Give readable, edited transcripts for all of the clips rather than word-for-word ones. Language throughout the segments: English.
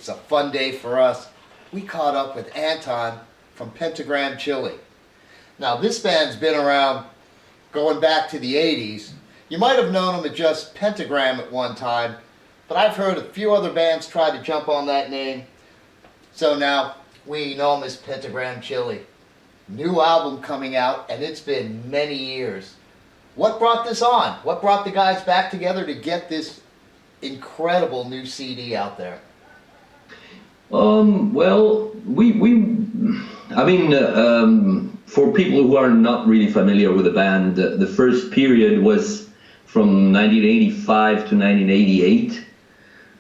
was a fun day for us. We caught up with Anton from Pentagram, Chile. Now this band's been around going back to the 80s. You might have known them as just Pentagram at one time, but I've heard a few other bands try to jump on that name. So now we know them as Pentagram, Chile. New album coming out, and it's been many years. What brought this on? What brought the guys back together to get this incredible new CD out there? Well, for people who are not really familiar with the band, the first period was from 1985 to 1988,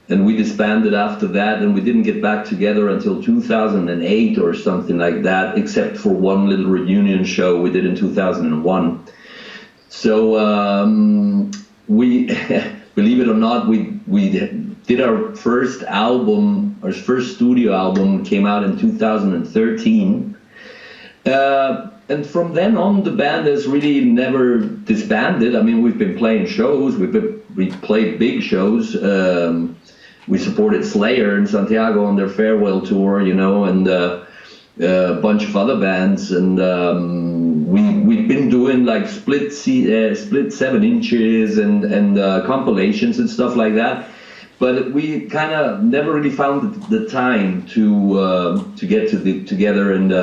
and we disbanded after that, and we didn't get back together until 2008 or something like that, except for one little reunion show we did in 2001. So we, believe it or not, we did our first album, our first studio album came out in 2013. And from then on, the band has really never disbanded. I mean, we've been playing shows, we played big shows. We supported Slayer in Santiago on their farewell tour, you know, and a bunch of other bands. And we've been doing like split 7 inches and compilations and stuff like that. But we kind of never really found the time to get together and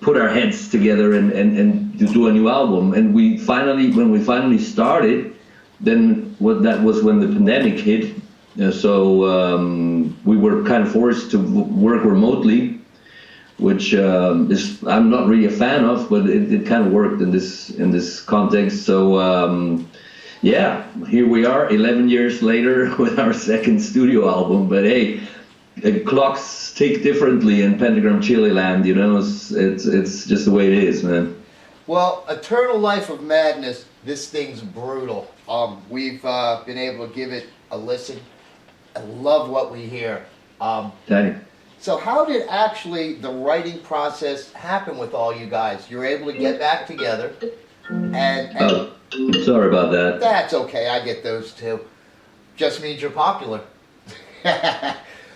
put our heads together and to do a new album. And when we finally started, then that was when the pandemic hit. So we were kind of forced to work remotely, which is I'm not really a fan of, but it kind of worked in this context. So yeah, here we are 11 years later with our second studio album. But hey, clocks tick differently in Pentagram Chile land, you know. It's just the way it is, man. Well, Eternal Life of Madness, this thing's brutal. We've been able to give it a listen. I love what we hear. So how did actually the writing process happen with all you guys? You're able to get back together and sorry about that. That's okay, I get those too. Just means you're popular.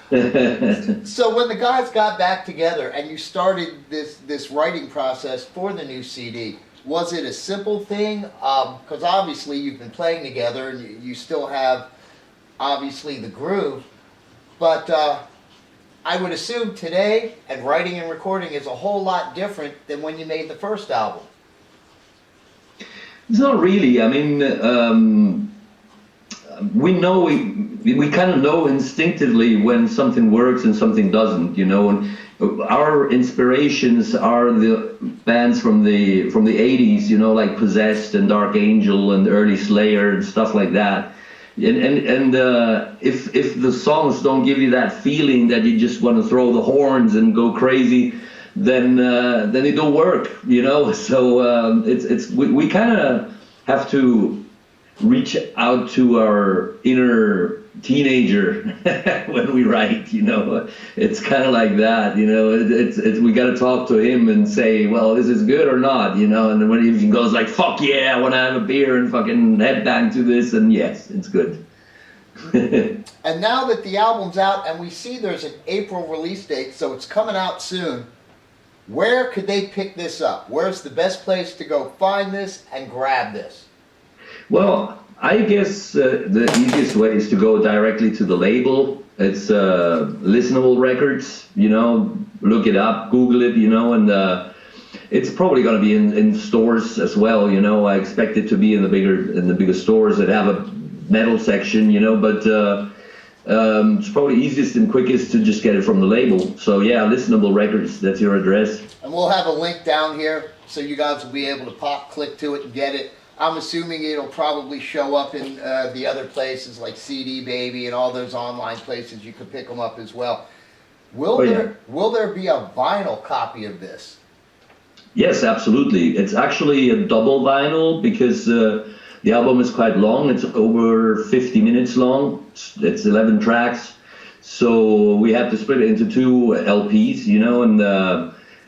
So when the guys got back together and you started this writing process for the new CD, was it a simple thing? Because obviously you've been playing together and you still have obviously the groove, but I would assume today and writing and recording is a whole lot different than when you made the first album. It's not really. I mean, we kind of know instinctively when something works and something doesn't, you know. And our inspirations are the bands from the 80s, you know, like Possessed and Dark Angel and early Slayer and stuff like that. And if the songs don't give you that feeling that you just want to throw the horns and go crazy, then it don't work, you know. So we kind of have to reach out to our inner teenager when we write, you know. It's kind of like that, you know. It's we got to talk to him and say, well, is this good or not, you know. And then when he goes like, fuck yeah, I want to have a beer and fucking headbang to this, and yes, it's good. And now that the album's out and we see there's an April release date, so it's coming out soon, where could they pick this up? Where's the best place to go find this and grab this? Well, I guess the easiest way is to go directly to the label. It's Listenable Records, you know. Look it up, Google it, you know, and it's probably going to be in stores as well, you know. I expect it to be in the bigger stores that have a metal section, you know. But it's probably easiest and quickest to just get it from the label. So yeah, Listenable Records, that's your address. And we'll have a link down here so you guys will be able to click to it and get it. I'm assuming it'll probably show up in the other places like CD Baby and all those online places. You could pick them up as well. Will there be a vinyl copy of this? Yes, absolutely. It's actually a double vinyl because the album is quite long. It's over 50 minutes long. It's 11 tracks. So we had to split it into 2 LPs, you know, and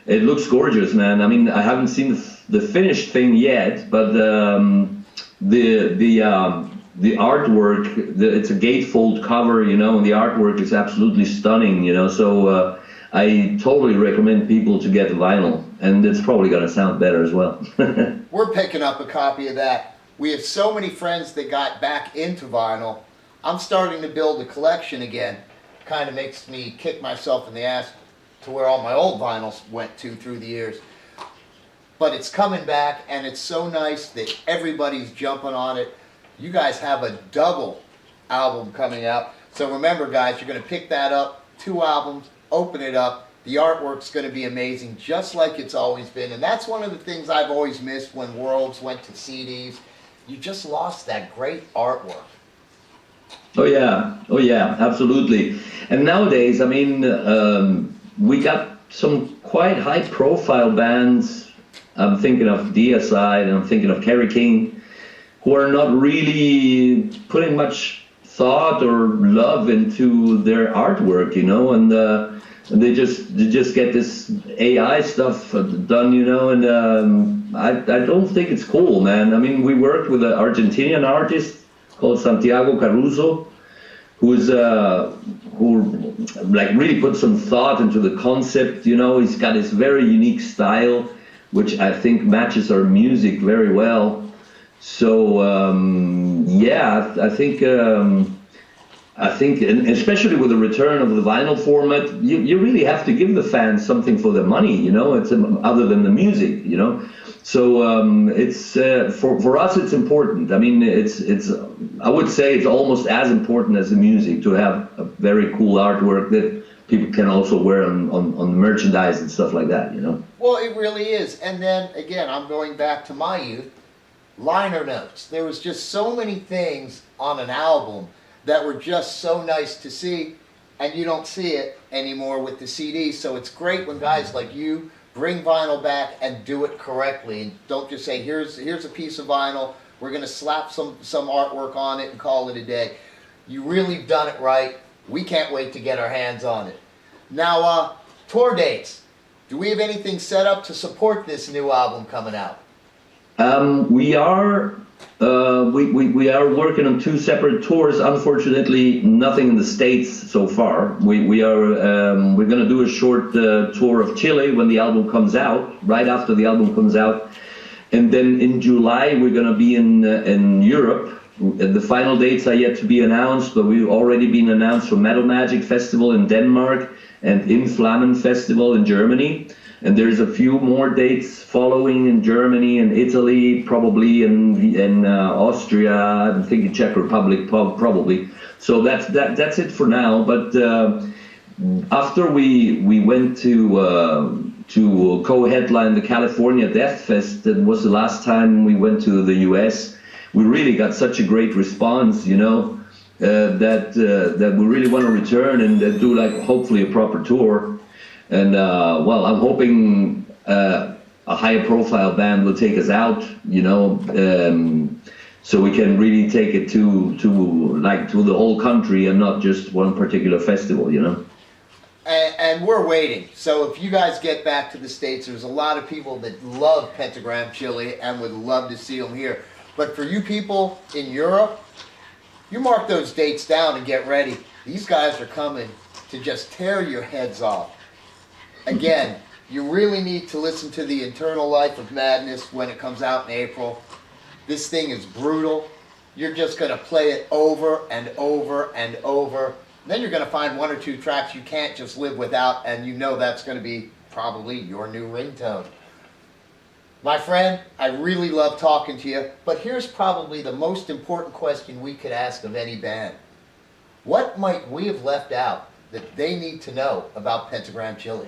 it looks gorgeous, man. I mean, I haven't seen the finished thing yet, but the the artwork, it's a gatefold cover, you know, and the artwork is absolutely stunning, you know. So I totally recommend people to get the vinyl, and it's probably going to sound better as well. We're picking up a copy of that. We have so many friends that got back into vinyl. I'm starting to build a collection again. Kind of makes me kick myself in the ass to where all my old vinyls went to through the years. But it's coming back, and it's so nice that everybody's jumping on it. You guys have a double album coming out. So remember, guys, you're going to pick that up, 2 albums, open it up. The artwork's going to be amazing, just like it's always been. And that's one of the things I've always missed when Worlds went to CDs. You just lost that great artwork. Oh yeah, absolutely. And nowadays, I mean, we got some quite high-profile bands. I'm thinking of DSI, and I'm thinking of Kerry King, who are not really putting much thought or love into their artwork, you know, and they just get this AI stuff done, you know, and I don't think it's cool, man. I mean, we worked with an Argentinian artist called Santiago Caruso, who like really put some thought into the concept, you know. He's got this very unique style, which I think matches our music very well. So yeah, I think, and especially with the return of the vinyl format, you really have to give the fans something for their money, you know. It's other than the music, you know. So it's for us, it's important. I mean, it's I would say it's almost as important as the music to have a very cool artwork that people can also wear on merchandise and stuff like that, you know. Well, it really is. And then again, I'm going back to my youth. Liner notes. There was just so many things on an album that were just so nice to see, and you don't see it anymore with the CDs. So it's great when guys like you bring vinyl back and do it correctly, and don't just say, here's a piece of vinyl, we're going to slap some artwork on it and call it a day. You really done it right. We can't wait to get our hands on it. Now, tour dates. Do we have anything set up to support this new album coming out? We are working on 2 separate tours. Unfortunately, nothing in the States so far. We're going to do a short tour of Chile when the album comes out, right after the album comes out, and then in July we're going to be in Europe. The final dates are yet to be announced, but we've already been announced for Metal Magic Festival in Denmark and In Flammen Festival in Germany. And there's a few more dates following in Germany and Italy, probably in Austria, I'm thinking Czech Republic, probably. So that's it for now. But after we went to co-headline the California Death Fest, that was the last time we went to the US. We really got such a great response, you know, that we really want to return and do like hopefully a proper tour. And well, I'm hoping a higher profile band will take us out, you know, so we can really take it to the whole country and not just one particular festival, you know. And we're waiting. So if you guys get back to the States, there's a lot of people that love Pentagram Chile and would love to see them here. But for you people in Europe, you mark those dates down and get ready. These guys are coming to just tear your heads off. Again, you really need to listen to the Internal Life of Madness when it comes out in April. This thing is brutal. You're just going to play it over and over and over. Then you're going to find 1 or 2 tracks you can't just live without, and you know that's going to be probably your new ringtone. My friend, I really love talking to you, but here's probably the most important question we could ask of any band. What might we have left out that they need to know about Pentagram Chile?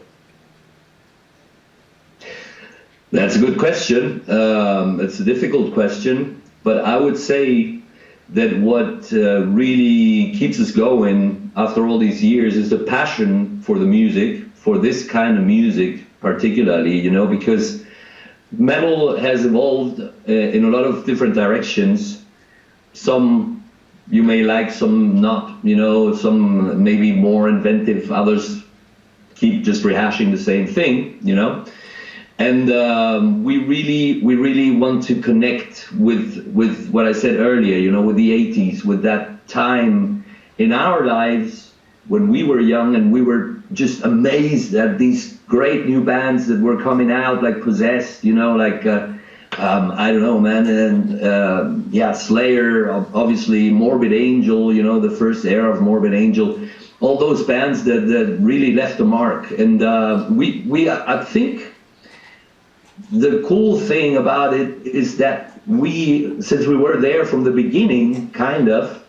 That's a good question. It's a difficult question, but I would say that what really keeps us going after all these years is the passion for the music, for this kind of music particularly, you know, because metal has evolved in a lot of different directions. Some you may like, some not, you know, some maybe more inventive, others keep just rehashing the same thing, you know. And we really want to connect with what I said earlier, you know, with the 80s, with that time in our lives when we were young and we were just amazed at these great new bands that were coming out, like Possessed, you know, like I don't know, man, and yeah, Slayer, obviously, Morbid Angel, you know, the first era of Morbid Angel, all those bands that really left a mark. And I think the cool thing about it is that since we were there from the beginning, kind of,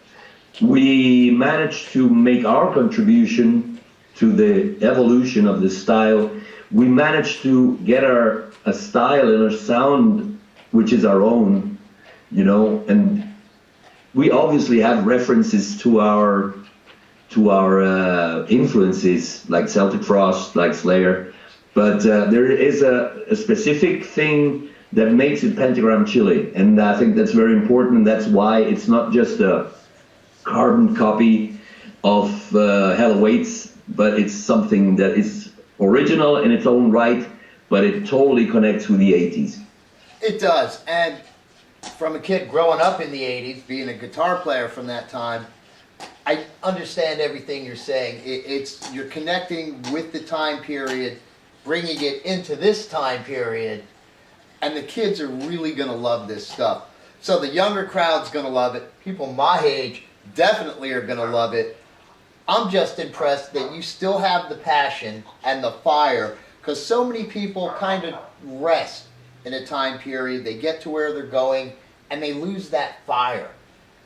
we managed to make our contribution to the evolution of the style. We managed to get a style and a sound which is our own, you know, and we obviously have references to our influences, like Celtic Frost, like Slayer, but there is a specific thing that makes it Pentagram Chile, and I think that's very important. That's why it's not just a carbon copy of Hell Awaits, but it's something that is original in its own right, but it totally connects with the 80s. It does, and from a kid growing up in the 80s, being a guitar player from that time, I understand everything you're saying. You're connecting with the time period, bringing it into this time period, and the kids are really going to love this stuff. So the younger crowd's going to love it. People my age definitely are going to love it. I'm just impressed that you still have the passion and the fire, because so many people kind of rest in a time period. They get to where they're going, and they lose that fire.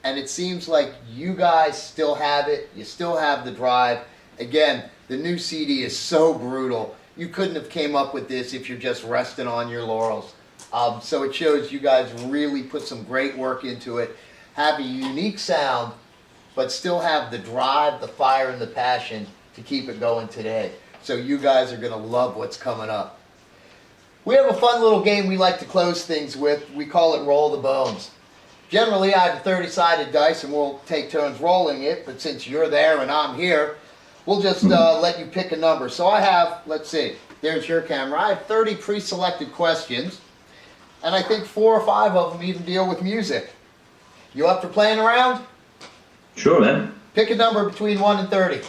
And it seems like you guys still have it. You still have the drive. Again, the new CD is so brutal. You couldn't have came up with this if you're just resting on your laurels. So it shows you guys really put some great work into it, have a unique sound, but still have the drive, the fire, and the passion to keep it going today. So you guys are going to love what's coming up. We have a fun little game we like to close things with. We call it Roll the Bones. Generally, I have a 30-sided dice, and we'll take turns rolling it, but since you're there and I'm here, we'll just let you pick a number. So I have, let's see, there's your camera. I have 30 pre-selected questions, and I think 4 or 5 of them even deal with music. You up for playing around? Sure, man. Pick a number between 1 and 30.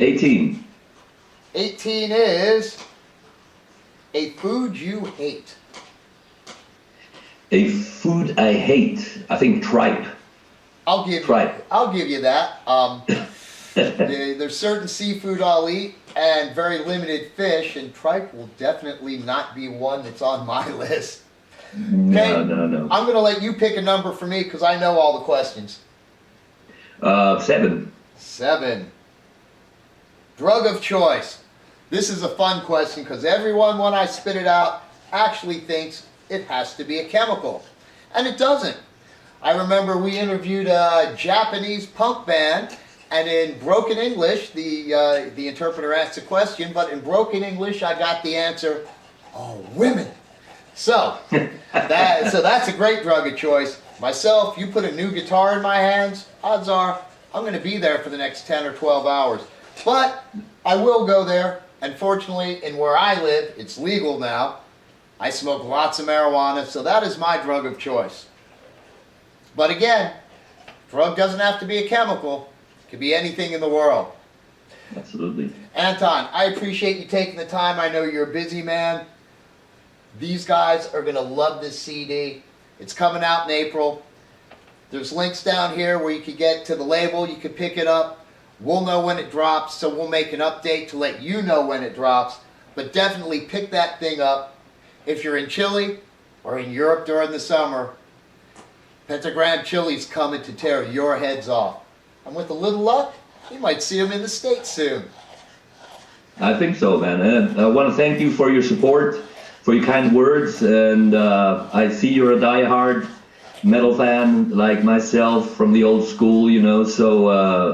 18. 18 is a food you hate. A food I hate. I think tripe. I'll give you that. There's certain seafood I'll eat and very limited fish, and tripe will definitely not be one that's on my list. Okay? No. I'm going to let you pick a number for me because I know all the questions. 7. 7. Drug of choice. This is a fun question because everyone, when I spit it out, actually thinks it has to be a chemical. And it doesn't. I remember we interviewed a Japanese punk band, and in broken English, the interpreter asked a question, but in broken English, I got the answer, oh, women. So, that's a great drug of choice. Myself, you put a new guitar in my hands, odds are I'm going to be there for the next 10 or 12 hours. But I will go there, and fortunately, in where I live, it's legal now. I smoke lots of marijuana, so that is my drug of choice. But again, drug doesn't have to be a chemical. It could be anything in the world. Absolutely. Anton, I appreciate you taking the time. I know you're a busy man. These guys are going to love this CD. It's coming out in April. There's links down here where you can get to the label. You can pick it up. We'll know when it drops, so we'll make an update to let you know when it drops. But definitely pick that thing up. If you're in Chile or in Europe during the summer, Pentagram Chile's coming to tear your heads off. And with a little luck, you might see them in the States soon. I think so, man. And I want to thank you for your support, for your kind words, and I see you're a diehard metal fan like myself from the old school, you know, so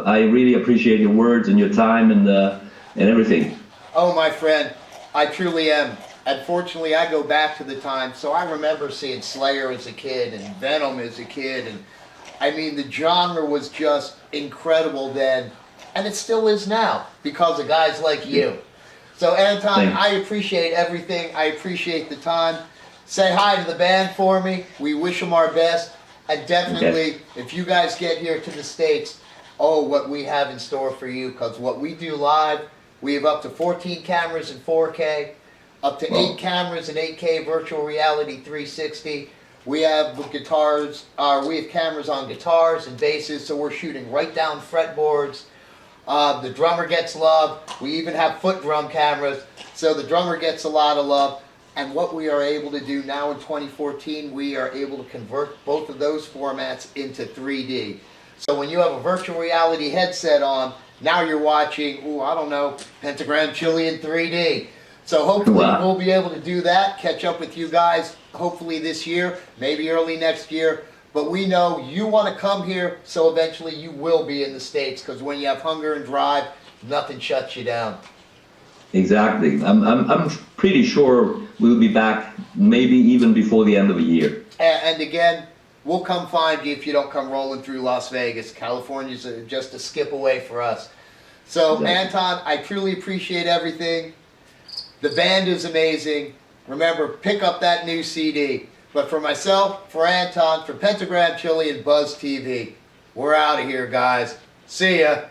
I really appreciate your words and your time and everything. Oh, my friend, I truly am. Unfortunately, I go back to the time, so I remember seeing Slayer as a kid and Venom as a kid, and I mean, the genre was just incredible then, and it still is now, because of guys like you. So Anton, Thanks. I appreciate everything. I appreciate the time. Say hi to the band for me. We wish them our best. And definitely, if you guys get here to the States, oh, what we have in store for you, because what we do live, we have up to 14 cameras in 4K, up to 8 cameras in 8K virtual reality 360. We have guitars, we have cameras on guitars and basses, so we're shooting right down fretboards. The drummer gets love. We even have foot drum cameras, so the drummer gets a lot of love. And what we are able to do now in 2014, we are able to convert both of those formats into 3D. So when you have a virtual reality headset on, now you're watching, I don't know, Pentagram Chilie in 3D. So hopefully we'll be able to do that, catch up with you guys, hopefully this year, maybe early next year. But we know you want to come here, so eventually you will be in the States, because when you have hunger and drive, nothing shuts you down. Exactly. I'm pretty sure we'll be back maybe even before the end of the year. And again, we'll come find you if you don't come rolling through Las Vegas. California's just a skip away for us. So Exactly. Anton, I truly appreciate everything. The band is amazing. Remember, pick up that new CD. But for myself, for Anton, for Pentagram Chilie and Buzztv, we're out of here, guys. See ya.